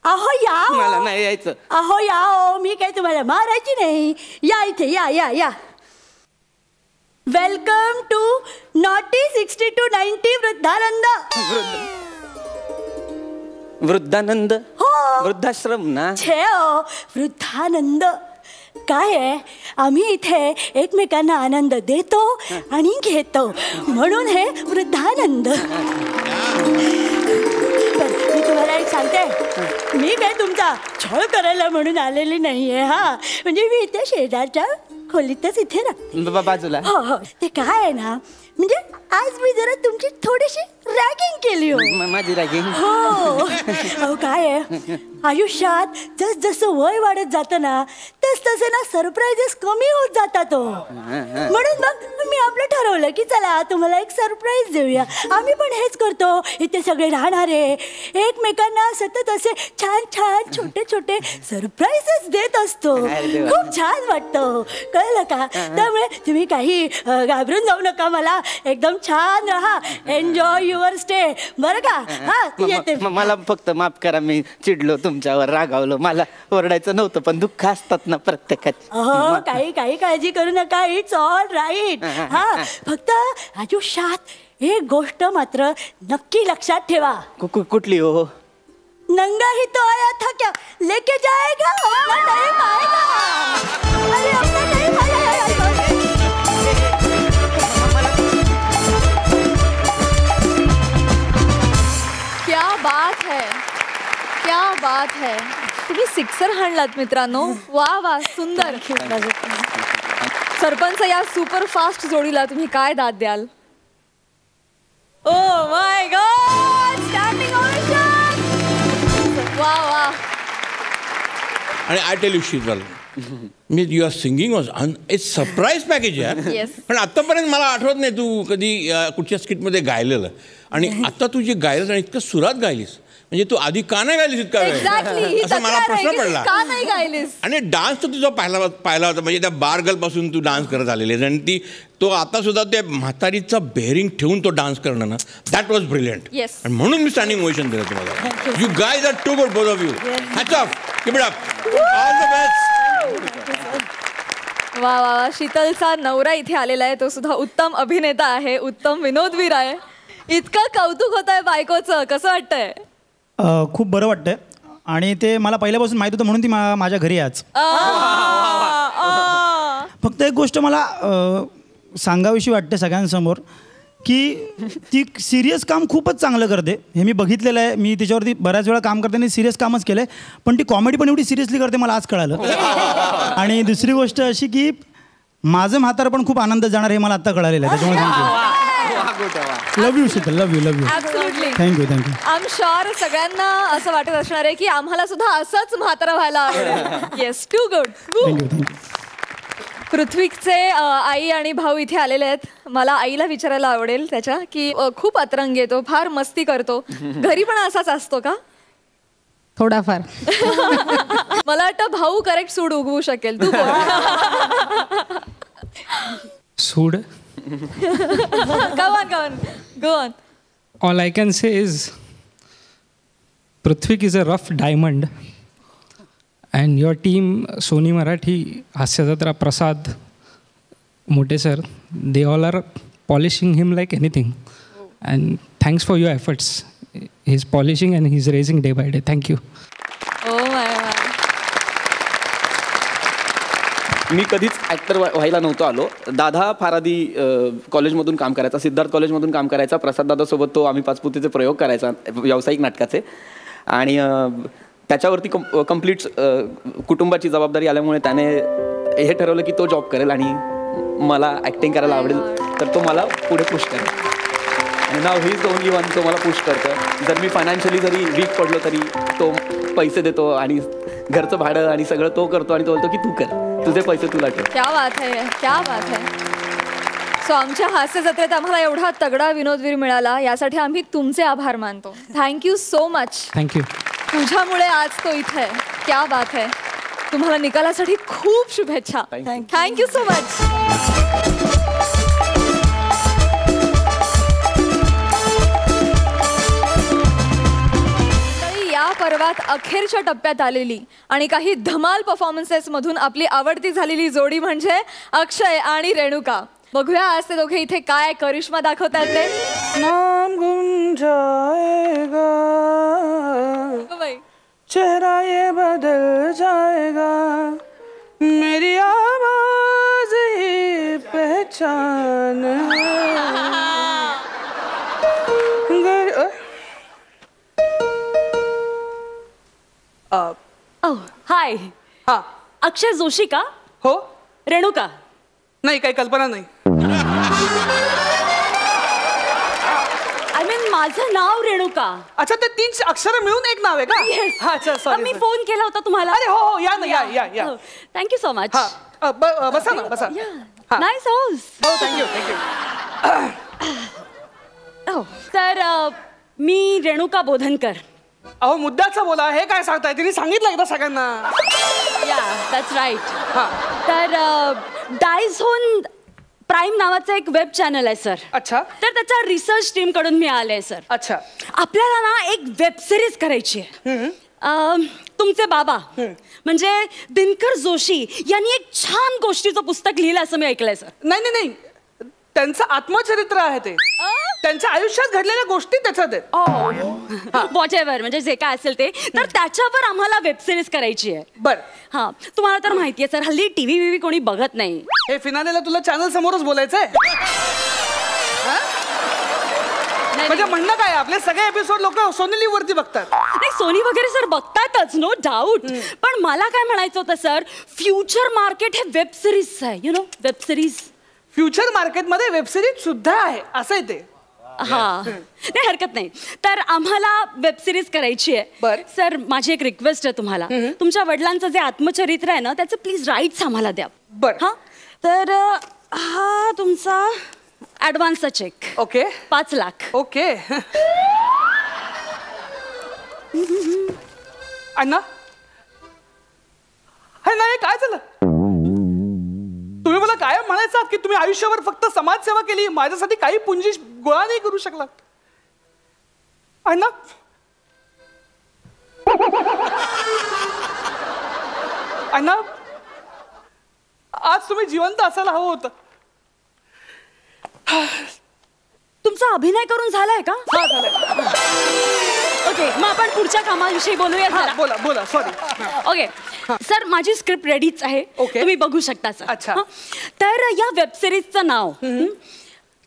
अहो या मला नाही यायचं अहो या हो मी काय तुम्हाला मारायची नाही या इथे या वेलकम टू नॉटी 60 to 90 वृद्धानंद हो वृद्धाश्रम ना वृद्धानंद काय आहे आम्ही इथे एकमेकांना आनंद देतो आणि घेतो म्हणून हे वृद्धानंद मी तुम्हाला एक सांगते मी काय तुमचा छळ करायला म्हणून आलेली नाहीये म्हणजे मी इथे शेजारच्या खोलीतच इथे राहते बाजूला हो ते काय आहे ना म्हणजे आज मी जरा तुमची थोडीशी रॅगिंग केली हो. माझी रॅगिंग. हो अहो काय आहे आयुष्यात जसं वय वाढत जातं ना तसे ना सरप्राईजेस कमी होत जातात हो. म्हणून मग मी आपलं ठरवलं की चला तुम्हाला एक सरप्राईज देऊया. आम्ही पण हेच करतो. इथे सगळे राहणारे एकमेकांना सतत असे छान छान छोटे छोटे सरप्राईजेस देत असतो. खूप छान वाटतं कळलं का. त्यामुळे तुम्ही काही घाबरून जाऊ नका. मला एकदम छान राहा. एन्जॉय युअर स्टे बरं का. हा येते. मला फक्त माफ करा मी चिडलो तुमच्यावर रागावलो. मला ओरडायचं नव्हतं पण दुःख असतात ना प्रत्येकाची. हो काही काळजी करू नका. It's all right. हा फक्त आयुष्यात एक गोष्ट मात्र नक्की लक्षात ठेवा. कुठली हो. नंगा ही तो आया था क्या लेके जाएगा अपना टाइम आएगा. अरे अपना टाइम आएगा. क्या बात है, क्या बात है. तुम्ही सिक्सर हाणलात मित्रांनो. वा वा सुंदर. सरपंच या सुपर फास्ट जोडीला तुम्ही काय दाद द्याल. Oh my God standing ovation. वा वा. आणि I tell you Sheetal me your singing was it's surprise package आहे. Yes. पण आतापर्यंत मला आठवत नाही तू कधी कुठच्या स्किटमध्ये गायलेलं. आणि आता तू जे गायलंस आणि इतकं सुरात गायलीस म्हणजे तू आधी का नाही गायलीस इतका वेळ एक्झॅक्टली. असं मला प्रश्न पडला. का नाही गायलीस. आणि डान्स तर तुझा पाहिला होता म्हणजे त्या बारगल पासून तू डान्स करत आलेली आणि ती तो आता सुद्धा त्या म्हातारीचा बेअरिंग ठेवून तो डान्स करणं ना दॅट वॉज ब्रिलियंट. Yes. आणि म्हणून मी स्टँडिंग ओवेशन दिलं तुम्हाला. You guys are too good both of you. Hats off. Keep it up. All the best. वा वा. शीतलचा नवरा इथे आलेला आहे. तो सुद्धा उत्तम अभिनेता आहे. उत्तम विनोदवीर आहे. इतकं कौतुक होत आहे बायकोचं. कसं वाटतंय. खूप बरं वाटतंय. आणि ते मला पहिल्यापासून माहीत होतं म्हणून ती माझ्या घरी आज. फक्त एक गोष्ट मला सांगावीशी वाटते सगळ्यांसमोर की ती सिरियस काम खूपच चांगलं करते. हे मी बघितलेलं आहे. मी तिच्यावरती बऱ्याच वेळा काम करताना सिरियस कामच केलं आहे. पण ती कॉमेडी पण एवढी सिरियसली करते मला आज कळालं. आणि दुसरी गोष्ट अशी की माझं म्हातारं पण खूप आनंद जाणार हे मला आत्ता कळालेलं आहे. त्याच्यामुळे love you Sheetal. Love you. Absolutely. Thank you. I am sure सगळ्यांना असं वाटत असणार आहे की आम्हाला सुद्धा असंच म्हातारं व्हायला आवडेल. Yes too good. थँक्यू. पृथ्वीचे आई आणि भाऊ इथे आलेले आहेत. मला आईला विचारायला आवडेल त्याच्या की खूप अतरंग येतो. फार मस्ती करतो. घरी पण असाच असतो का. थोडाफार. मला वाटतं भाऊ करेक्ट सूड उगवू शकेल. तू सूड. Go on. All I can say is Prithvik is a rough diamond and your team Sony Marathi, Hasyajatra, Prasad, Mote sir, they all are polishing him like anything. And thanks for your efforts. He's polishing and he's raising day by day. Thank you. Oh my God. मी कधीच actor व्हायला नव्हतो आलो. दादा फार आधी कॉलेजमधून काम करायचा. सिद्धार्थ कॉलेजमधून काम करायचा. प्रसाद दादासोबत तो आम्ही पाचपुतेचे प्रयोग करायचा व्यावसायिक नाटकाचे. आणि त्याच्यावरती कम्प्लीट कुटुंबाची जबाबदारी आल्यामुळे त्याने हे ठरवलं की तो जॉब करेल आणि मला ॲक्टिंग करायला आवडेल तर तो मला पुढे पुश करेल. आणि नाव ही इज द ओनली वन. तो मला पुश करतो. जर मी फायनान्शियली जरी वीक पडलो तरी तो पैसे देतो आणि घरचं भाडं आणि सगळं तो करतो. आणि तो बोलतो की तू कर. तुझे पैसे तुला ठेव. क्या बात है. क्या बात है. सो आमच्या हास्य जत्रेत आम्हाला एवढा तगडा विनोदवीर मिळाला यासाठी आम्ही तुमचे आभार मानतो. Thank you so much. थँक्यू. तुझ्यामुळे आज तो इथे आहे. क्या बात है. तुम्हाला निकालासाठी खूप शुभेच्छा. Thank you so much. या पर्वात अखेरच्या टप्प्यात आलेली आणि काही धमाल परफॉर्मन्सेस मधून आपली आवडती झालेली जोडी म्हणजे अक्षय आणि रेणुका. बघूया आज ते दोघे इथे काय करिश्मा दाखवतात ते. नाम गुम जाएगा चेहरा ये बदल जाएगा मेरी आवाज ही पहचान. हाय. हा अक्षय जोशी का. हो. रेणुका. नाही काही कल्पना नाही. आय मीन माझं नाव रेणुका. अच्छा, ते 3 अक्षर मिळून एक नाव आहे का? अच्छा, सॉरी. मी फोन केला होता तुम्हाला. अरे हो, या ना, या. Thank you so much. बसा ना, बसा. Nice house. हो, थँक्यू. तर मी रेणुका बोधनकर. अहो, मुद्द्याचं बोला. हे काय सांगताय? तिने सांगितलं एकदा सगळ्यांना. या, दॅट्स राईट. तर डायझोन प्राईम नावाचं एक वेब चॅनल आहे सर. अच्छा. तर त्याच्या रिसर्च टीम कडून मी आले सर. अच्छा. आपल्याला ना एक वेब सिरीज करायची आहे. तुमचे बाबा म्हणजे दिनकर जोशी यांनी एक छान गोष्टीचं पुस्तक लिहिलं असं मी ऐकलंय सर. नाही, त्यांचं आत्मचरित्र आहे ते. त्यांच्या आयुष्यात घडलेल्या गोष्टी त्याच्यात आहेत. व्हॉट एव्हर, म्हणजे जे काय असेल ते. तर त्याच्यावर आम्हाला वेब सिरीज करायची आहे. बर. हा, तुम्हाला तर माहितीये सर, हल्ली टीव्ही विव्ही कोणी बघत नाही. हे फिनालेला तुला चॅनल समोरच बोलायचंय? म्हणजे म्हणणं काय, आपले सगळे एपिसोड लोक सोनी लिव्ह वरती बघतात. नाही, सोनी वगैरे सर बघतातच, नो डाऊट. पण मला काय म्हणायचं होतं सर, फ्युचर मार्केट हे वेब सिरीज आहे. You know, web series. Future मार्केटमध्ये वेब सिरीज सुद्धा आहे, असं आहे ते. हा, नाही हरकत नाही. तर आम्हाला वेब सिरीज करायची आहे. बर. सर, माझी एक रिक्वेस्ट आहे तुम्हाला. तुमच्या वडिलांचं जे आत्मचरित्र आहे ना, त्याचं प्लीज राईट्स आम्हाला द्या. बर. हा, तर हा तुमचा ऍडव्हान्सचा चेक. ओके. 5 लाख. ओके. अण्णा, हे काय झालं? तुम्ही मला कायम म्हणायचं की तुम्ही आयुष्यावर फक्त समाजसेवा केली, माझ्यासाठी काही पुंजी गोळा नाही करू शकलात. अण्णा, अण्णा, आज तुम्ही जिवंत असायला हवं होतं. तुमचा अभिनय करून झालाय का? हा, झालाय. ओके, मग आपण पुढच्या कामाविषयी बोलूया जरा. बोला. सॉरी. ओके सर, माझी स्क्रिप्ट रेडीच आहे. तुम्ही बघू शकता सर. अच्छा. तर या वेब सिरीजचं नाव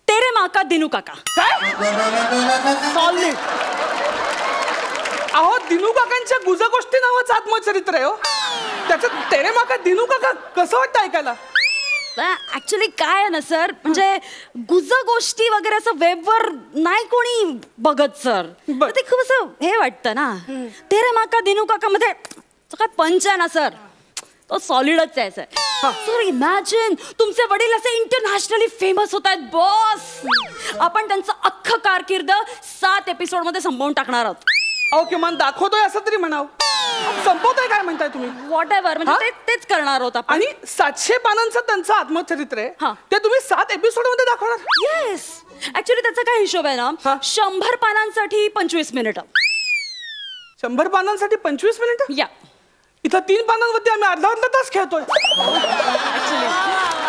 तेरे माँ का दिनू काका. सॉलिड. अहो, दिनू काकांच्या गुजगोष्टी नावाचं आत्मचरित्र आहे. हो, त्याचं तेरे माँ का दिनू काका कसं वाटतं ऐकायला? ऍक्च्युली काय आहे ना सर, म्हणजे गुज गोष्टी वगैरे असं वेबवर नाही कोणी बघत सर. ते खूप असं हे वाटतं ना. तेरे माँ का दिनू काका मध्ये काय पंच आहे ना सर, तो सॉलिडच आहे सर. सर, इमॅजिन तुमचे वडील असे इंटरनॅशनली फेमस होत आहेत बॉस. आपण त्यांचं अख्खं कारकीर्द 7 एपिसोड मध्ये संपवून टाकणार आहोत. अहो, किमान दाखवतोय असं तरी म्हणावं. संपवतोय काय म्हणताय तुम्ही? व्हॉट एव्हर, म्हणजे तेच करणार होत आपण. आणि 700 पानांचं त्यांचं आत्मचरित्र आहे, ते तुम्ही 7 एपिसोड मध्ये दाखवणार? येस. ऍक्च्युली त्याचा काय हिशोब आहे ना, 100 पानांसाठी 25 मिनिटं. 100 पानांसाठी 25 मिनिटं? या. इथं 3 पानांवरती आम्ही अर्धा तास खेळतोय.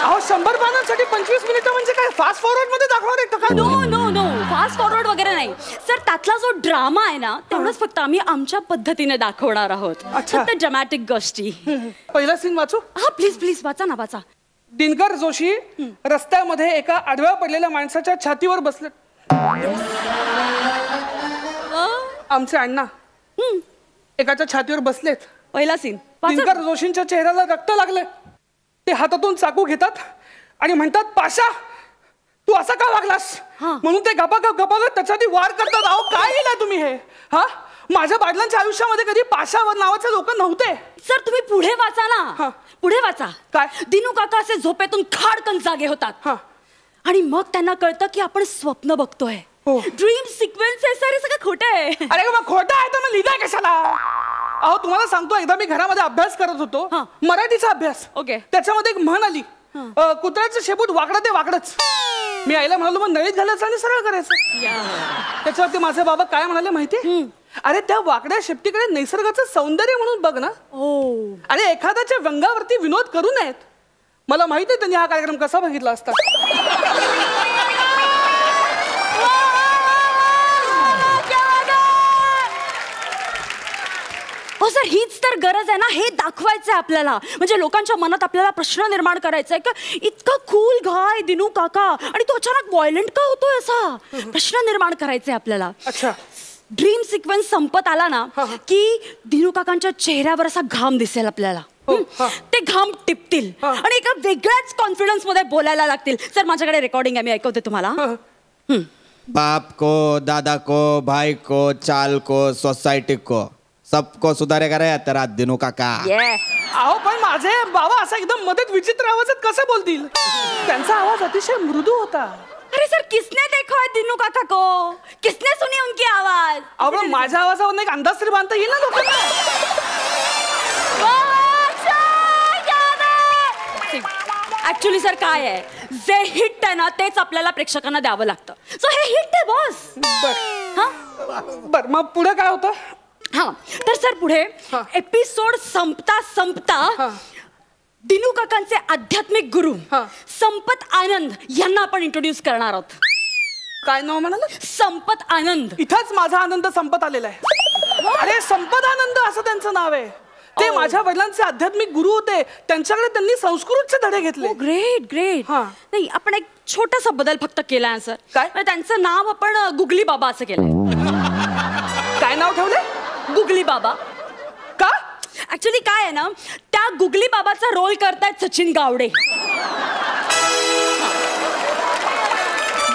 अहो, 100 पानांसाठी 25 मिनिटं म्हणजे काय फास्ट फॉरवर्ड मध्ये दाखवणार आहे का? नो, फास्ट फॉरवर्ड वगैरे नाही सर. त्यातला जो ड्रामा आहे ना, तेवढंच फक्त आम्ही आमच्या पद्धतीने दाखवणार आहोत. फक्त ड्रामॅटिक गोष्टी. पहिला सीन वाचू? हा, प्लीज वाचा ना, वाचा. दिनकर जोशी रस्त्यामध्ये एका आडव्या पडलेल्या माणसाच्या छातीवर बसले. आमचे अण्णा एकाच्या छातीवर बसलेत. पहिला सीन. दिनकर जोशींच्या चेहऱ्याला रक्त लागले. ते हातातून चाकू घेतात आणि म्हणतात, पाशा तू असा का वागलास? म्हणून ते गपागप त्याच्यासाठी वार करतात. अहो, काय लिहिलंय तुम्ही हे? हा, माझ्या वडिलांच्या आयुष्यामध्ये कधी पाशा नावाचे लोक नव्हते. सर, तुम्ही पुढे वाचा ना. पुढे वाचा. काय? दिनू काका असे झोपेतून खाडकन जागे होतात आणि मग त्यांना कळतं की आपण स्वप्न बघतोय. ड्रीम सिक्वेन्स आहे सर, हे सगळं खोटं आहे. अरे मग खोटं आहे तर मग लिहिलंय कशाला? अहो, तुम्हाला सांगतो, एकदा मी घरामध्ये अभ्यास करत होतो, मराठीचा अभ्यास. ओके. त्याच्यामध्ये एक म्हण आली, कुत्र्याचं शेपूट वाकडं ते वाकडच. मी आईला म्हणालो, मग नळीत घालायचं आणि सरळ करायचं. त्याच्यावरती माझे बाबा काय म्हणाले माहिती? अरे, त्या वाकड्या शेपटीकडे निसर्गाचं सौंदर्य म्हणून बघ ना. अरे, एखाद्याच्या व्यंगावरती विनोद करू नयेत. मला माहिती आहे त्यांनी हा कार्यक्रम कसा बघितला असता. हो सर, हीच तर गरज आहे ना. हे दाखवायचं आहे आपल्याला. म्हणजे लोकांच्या मनात आपल्याला प्रश्न निर्माण करायचा आहे की इतका कूल गाय दिनू काका आणि तो अचानक व्हायलेंट का होतोय, असा प्रश्न निर्माण करायचा आहे आपल्याला. अच्छा. ड्रीम सिक्वेन्स संपत आला ना की दिनू काकांच्या चेहऱ्यावर असा घाम दिसेल आपल्याला. ते घाम टिपतील आणि एका वेगळ्याच कॉन्फिडन्स मध्ये बोलायला लागतील. सर, माझ्याकडे रेकॉर्डिंग आहे, मी ऐकवते तुम्हाला. बाप को, दादा को, भाई को, चाल को, सोसाइटी को, सबको सुधारेगा रे तेरा दिनू काका. अहो पण माझे बाबा असं एकदम मध्येच विचित्र आवाजात कसं बोलतील? त्यांचा आवाज अतिशय मृदू होता. अरे सर, किसने देखा है दिनू काका को? किसने सुनी उनकी आवाज? अहो पण माझ्या आवाजावर एक अंदाज तरी बांधता येईल ना लोकांना. ऍक्च्युली सर काय आहे, जे हिट आहे ना तेच आपल्याला प्रेक्षकांना द्यावं लागतं. सो हे हिट आहे बॉस. बर मग पुढे काय होतं? हा तर सर पुढे एपिसोड संपता संपता दिनू काकांचे आध्यात्मिक गुरु संपत आनंद यांना आपण इंट्रोड्यूस करणार आहोत. काय नाव म्हणाल? संपत आनंद. इथंच माझा आनंद संपत आलेला आहे. अरे संपत आनंद असं त्यांचं नाव आहे. ते माझ्या वडिलांचे आध्यात्मिक गुरु होते. त्यांच्याकडे त्यांनी संस्कृतचे धडे घेतले. Great great. नाही आपण एक छोटासा बदल फक्त केला सर. काय? त्यांचं नाव आपण गुगली बाबा असं केलं. काय नाव ठेवले? गुगली बाबा. का? ऍक्च्युली काय आहे ना, त्या गुगली बाबाचा रोल करतायत सचिन गावडे.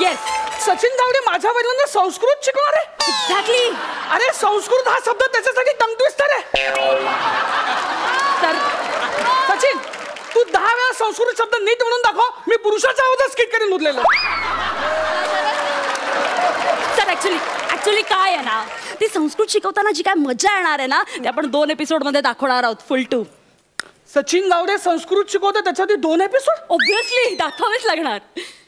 येस, सचिन गावडे माझ्या वडिलांना संस्कृत शिकवणार आहे. एक्झॅक्टली. अरे संस्कृत हा शब्द त्याच्यासाठी टंग ट्विस्टर आहे. सर सचिन, तू 10 वेळा संस्कृत शब्द नीट म्हणून दाखव. मी पुरुषाचा आवाज स्किट करीन उरलेलं. सर ऍक्च्युली काय आहे ना, ती संस्कृत शिकवताना जी काय मजा येणार आहे ना, ते आपण 2 एपिसोड मध्ये दाखवणार आहोत. फुल 2. सचिन गावडे संस्कृत शिकवते, त्याच्यासाठी 2 एपिसोड ऑब्विसली दाखवावेच लागणार.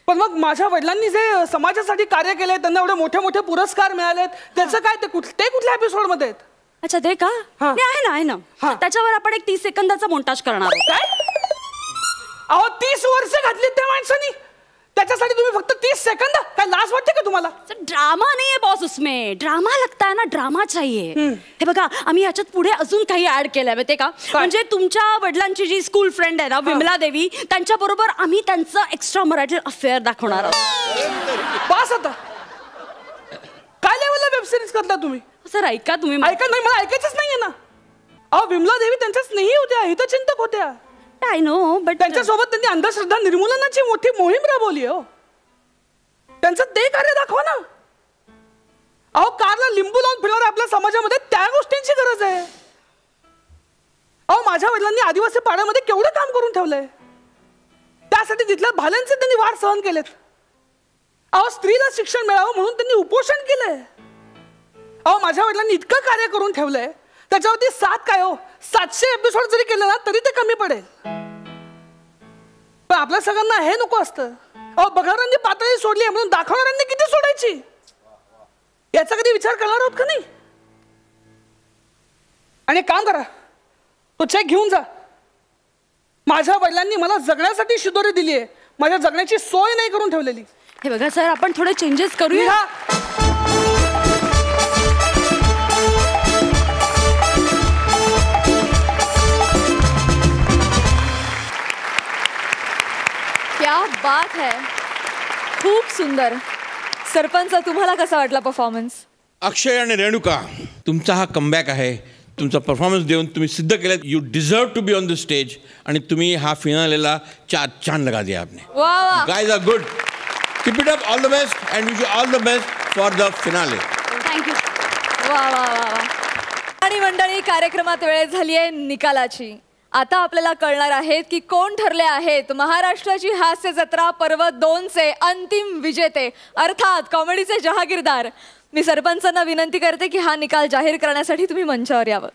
पण मग माझ्या वडिलांनी जे समाजासाठी कार्य केले, त्यांना एवढे मोठे मोठे पुरस्कार मिळालेत, त्याचं काय? ते कुठल्या एपिसोड मध्ये आहेत? अच्छा ते का? आहे ना. त्याच्यावर आपण एक 30 सेकंदाचा मोंटाज करणार आहोत. काय? अहो 30 वर्ष घातली त्या माणसानी, त्याच्यासाठी तुम्ही फक्त 30 सेकंद? काय लाज वाटते का तुम्हाला? ड्रामा नाही आहे बॉस, उसमें ड्रामा लगता है ना, ड्रामा चाहिए. हे बघा, आम्ही याच्यात पुढे अजून काही ऍड केलंय माहितीये का? म्हणजे तुमच्या वडिलांची जी स्कूल फ्रेंड आहे ना, विमला देवी, त्यांच्या बरोबर आम्ही त्यांचं एक्स्ट्रा मराठी अफेअर दाखवणार आहोत. बस आता. काय लेवलला वेब सिरीज करता तुम्ही? सर ऐका तुम्ही. ऐका नाही, मला ऐकायचंच नाहीये ना. अहो विमला देवी त्यांच्या स्नेही होत्या, हितचिंतक होत्या. आय नो, बट त्यांच्यासोबत त्यांनी अंधश्रद्धा निर्मूलनाची मोठी मोहीम राबवली. हो, त्यांचं ते कार्य दाखवा ना. अहो कारला लिंबू लावून फिरणाऱ्या आपल्या समाजामध्ये त्या गोष्टींची गरज आहे. अहो माझ्या वडिलांनी आदिवासी पाड्यामध्ये केवढं काम करून ठेवलंय. त्यासाठी तिथल्या भाल्यांचे त्यांनी वार सहन केलेत. अहो स्त्रीला शिक्षण मिळावं म्हणून त्यांनी उपोषण केलंय. अहो माझ्या वडिलांनी इतकं कार्य करून ठेवलंय, त्याच्यावरती 700 एपिसोड जरी केले ना तरी ते कमी पडेल. पण आपल्या सगळ्यांना हे नको असतं. अहो बघणाऱ्यांनी पातळी सोडली म्हणून दाखवणाऱ्यांनी किती सोडायची, याचा कधी विचार करणार आहोत का नाही? आणि काम करा, तो चेक घेऊन जा. माझ्या वडिलांनी मला जगण्यासाठी शिदोरी दिली आहे, माझ्या जगण्याची सोय नाही करून ठेवलेली. हे बघा सर, आपण थोडे चेंजेस करूया. क्या बात है, खूप सुंदर. सरपंच, तुम्हाला कसा वाटला परफॉर्मन्स? अक्षय आणि रेणुका, तुमचा हा कमबॅक आहे. तुमचा परफॉर्मन्स देऊन तुम्ही सिद्ध केलं. You deserve to be on the stage. आणि तुम्ही हा फिनालेला 4 चांद लगा दिया आपने. Guys are good. Keep it up. All the best and wish you all the best for the finale. Thank you. वा वा वा. आणि मंडळी, कार्यक्रमात वेळ झाली आहे निकालाची. आता आपल्याला कळणार आहे की कोण ठरले आहेत महाराष्ट्राची हास्य जत्रा पर्व 2चे अंतिम विजेते, अर्थात कॉमेडीचे जहागीरदार. मी सरपंचांना विनंती करते की हा निकाल जाहीर करण्यासाठी तुम्ही मंचावर यावं.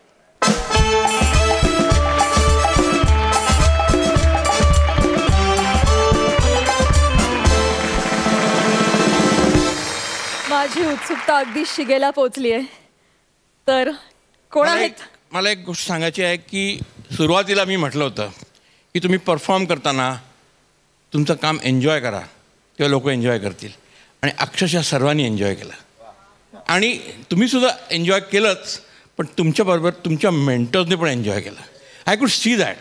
माझी उत्सुकता अगदी शिगेला पोचली आहे. तर कोण आहेत? मला एक गोष्ट सांगायची आहे की सुरुवातीला मी म्हटलं होतं की तुम्ही परफॉर्म करताना तुमचं काम एन्जॉय करा, तेव्हा लोक एन्जॉय करतील. आणि अक्षरशः सर्वांनी एन्जॉय केलं. आणि तुम्हीसुद्धा एन्जॉय केलंच, पण तुमच्याबरोबर तुमच्या मेंटर्सने पण एन्जॉय केलं. I could see that.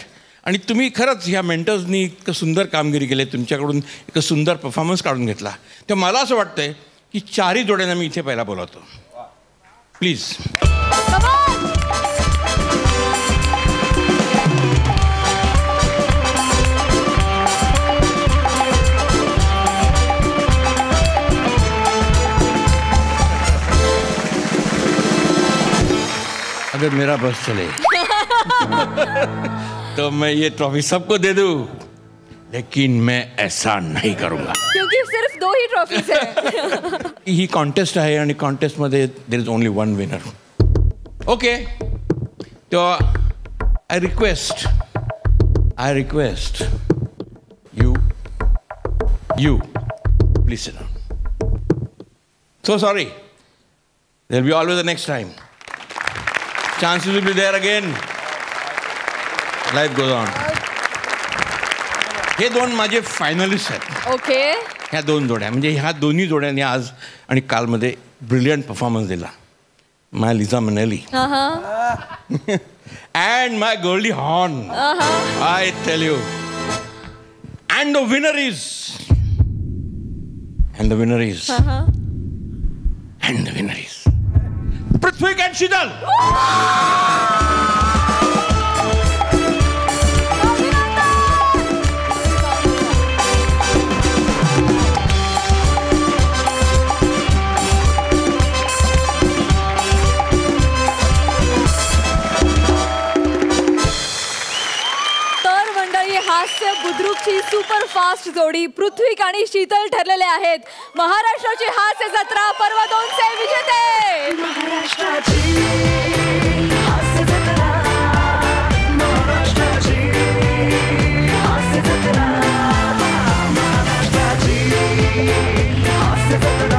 आणि तुम्ही खरंच ह्या मेंटर्सनी इतकं सुंदर कामगिरी केली, तुमच्याकडून इतकं सुंदर परफॉर्मन्स काढून घेतला. तेव्हा मला असं वाटतंय की 4ही जोड्यांना मी इथे पहिला बोलावतो. प्लीज. अगर मेरा बस चले तो मैं ये ट्रॉफी सबको दे दूं, लेकिन मैं ऐसा नहीं करूंगा क्योंकि सिर्फ 2 ही ट्रॉफीज है. ही कॉन्टेस्ट आहे आणि कॉन्टेस्टमध्ये there is only 1 winner. Okay, तो I request you please sit down. So sorry, there'll be always the next time. Chances will be there again. Life goes on. हे 2 माझे फायनलिस्ट आहेत. ओके. ह्या 2 जोड्या, म्हणजे ह्या दोन्ही जोड्यांनी आज आणि कालमध्ये ब्रिलियंट परफॉर्मन्स दिला. माय Liza मिनेली and my Goldie Hawn. I tell you. And the winner is. Prithvik and Sheetal. हास्य बुद्रुकची सुपर फास्ट जोडी पृथ्वीक आणि शीतल ठरलेले आहेत महाराष्ट्राची हास्य जत्रा पर्व 2चे विजेते. हास्य जत्रा, महाराष्ट्राची हास्य जत्रा, महाराष्ट्राची हास्य जत्रा.